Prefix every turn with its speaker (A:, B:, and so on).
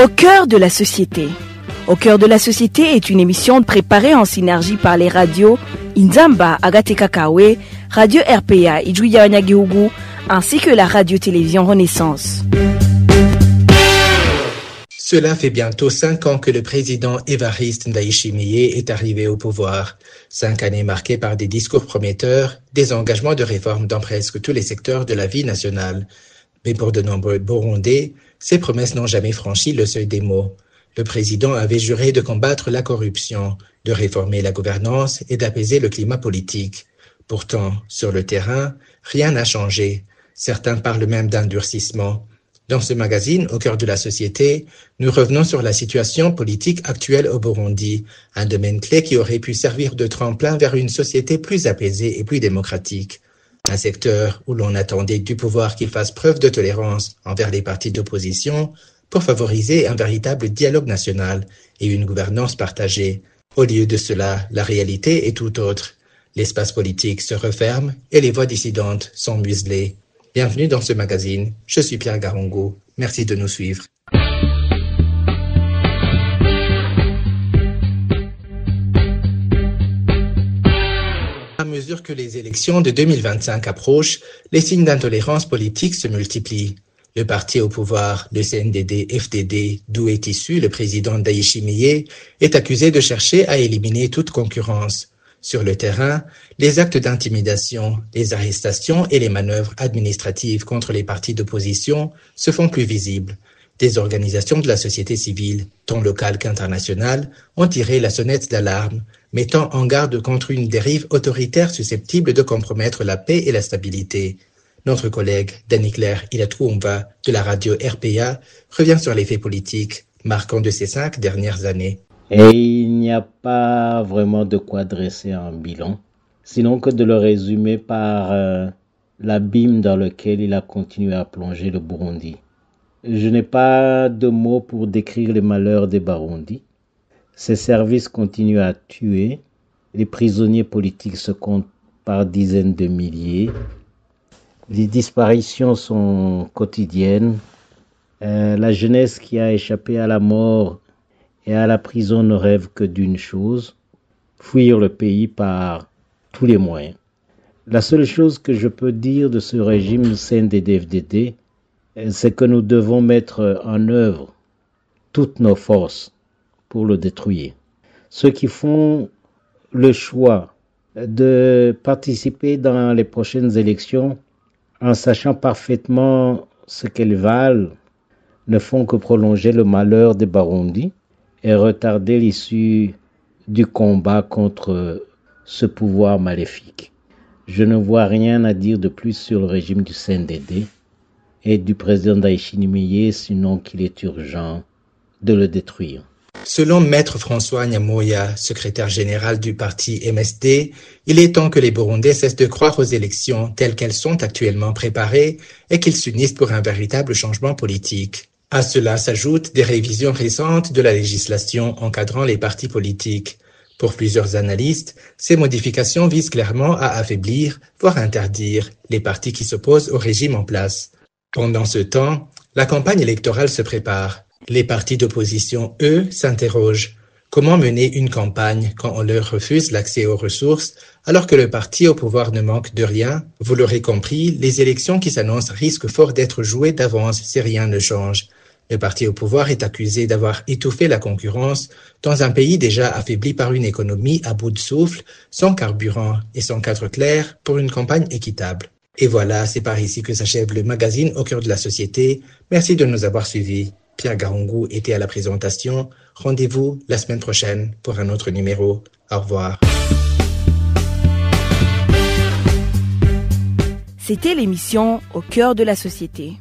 A: Au cœur de la société. Au cœur de la société est une émission préparée en synergie par les radios Inzamba, Agatekakawe, Radio RPA, Ijuya Wanyagihugu, ainsi que la radio-télévision Renaissance.
B: Cela fait bientôt 5 ans que le président Évariste Ndayishimiye est arrivé au pouvoir. 5 années marquées par des discours prometteurs, des engagements de réforme dans presque tous les secteurs de la vie nationale. Mais pour de nombreux Burundais, ces promesses n'ont jamais franchi le seuil des mots. Le président avait juré de combattre la corruption, de réformer la gouvernance et d'apaiser le climat politique. Pourtant, sur le terrain, rien n'a changé. Certains parlent même d'endurcissement. Dans ce magazine, au cœur de la société, nous revenons sur la situation politique actuelle au Burundi, un domaine clé qui aurait pu servir de tremplin vers une société plus apaisée et plus démocratique. Un secteur où l'on attendait du pouvoir qu'il fasse preuve de tolérance envers les partis d'opposition pour favoriser un véritable dialogue national et une gouvernance partagée. Au lieu de cela, la réalité est tout autre. L'espace politique se referme et les voix dissidentes sont muselées. Bienvenue dans ce magazine. Je suis Pierre Garongo. Merci de nous suivre. À mesure que les élections de 2025 approchent, les signes d'intolérance politique se multiplient. Le parti au pouvoir, le CNDD-FDD, d'où est issu le président Ndayishimiye, est accusé de chercher à éliminer toute concurrence. Sur le terrain, les actes d'intimidation, les arrestations et les manœuvres administratives contre les partis d'opposition se font plus visibles. Des organisations de la société civile, tant locales qu'internationales, ont tiré la sonnette d'alarme, mettant en garde contre une dérive autoritaire susceptible de compromettre la paix et la stabilité. Notre collègue Daniclaire Ilatuumba de la radio RPA revient sur les faits politiques marquants de ces 5 dernières années.
C: Et il n'y a pas vraiment de quoi dresser un bilan, sinon que de le résumer par l'abîme dans lequel il a continué à plonger le Burundi. Je n'ai pas de mots pour décrire les malheurs des Barundi. Ces services continuent à tuer, les prisonniers politiques se comptent par dizaines de milliers, les disparitions sont quotidiennes, la jeunesse qui a échappé à la mort et à la prison ne rêve que d'une chose, fuir le pays par tous les moyens. La seule chose que je peux dire de ce régime CNDD-FDD, c'est que nous devons mettre en œuvre toutes nos forces pour le détruire. Ceux qui font le choix de participer dans les prochaines élections en sachant parfaitement ce qu'elles valent ne font que prolonger le malheur des Barundi et retarder l'issue du combat contre ce pouvoir maléfique. Je ne vois rien à dire de plus sur le régime du CNDD et du président Ndayishimiye, sinon qu'il est urgent de le détruire.
B: Selon Maître François Nyamoya, secrétaire général du parti MSD, il est temps que les Burundais cessent de croire aux élections telles qu'elles sont actuellement préparées et qu'ils s'unissent pour un véritable changement politique. À cela s'ajoutent des révisions récentes de la législation encadrant les partis politiques. Pour plusieurs analystes, ces modifications visent clairement à affaiblir, voire interdire, les partis qui s'opposent au régime en place. Pendant ce temps, la campagne électorale se prépare. Les partis d'opposition, eux, s'interrogent. Comment mener une campagne quand on leur refuse l'accès aux ressources, alors que le parti au pouvoir ne manque de rien? Vous l'aurez compris, les élections qui s'annoncent risquent fort d'être jouées d'avance si rien ne change. Le parti au pouvoir est accusé d'avoir étouffé la concurrence dans un pays déjà affaibli par une économie à bout de souffle, sans carburant et sans cadre clair pour une campagne équitable. Et voilà, c'est par ici que s'achève le magazine Au cœur de la société. Merci de nous avoir suivis. Pierre Garongo était à la présentation. Rendez-vous la semaine prochaine pour un autre numéro. Au revoir.
A: C'était l'émission Au cœur de la société.